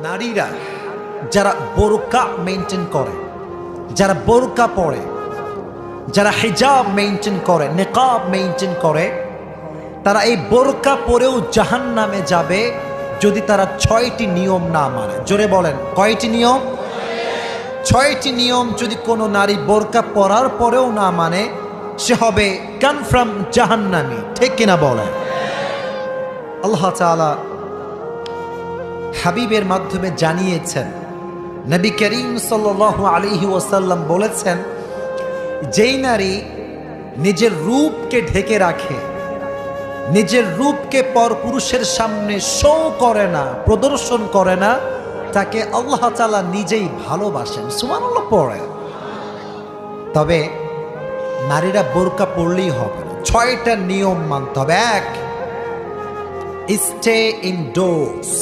নারীরা যারা বোরকা মেনটেন করে, যারা বোরকা পরে, যারা হিজাব মেনটেন করে, নিকাব মেনটেন করে, তারা এই বোরকা পরেও জাহান্নামে যাবে যদি তারা 6টি নিয়ম না মানে। জোরে বলেন, কয়টি নিয়ম? 6টি নিয়ম যদি কোনো নারী বোরকা পরার পরেও না মানে, সে হবে কনফার্ম জাহান্নামী। ঠিক কিনা বলেন? আল্লাহ তাআলা হাবিবের মাধ্যমে জানিয়েছেন, নবী করিম সাল্লাল্লাহু আলাইহি ওয়াসাল্লাম বলেছেন, যেই নারী নিজের রূপকে ঢেকে রাখে, নিজের রূপকে পরপুরুষের সামনে শো করে না, প্রদর্শন করে না, তাকে আল্লাহ তাআলা নিজেই ভালোবাসেন। সুবহানাল্লাহ পড়ে। তবে নারীরা বোরকা পরলেই হবে না, 6টা নিয়ম মানতে হবে। 1, স্টে ইনডোরস।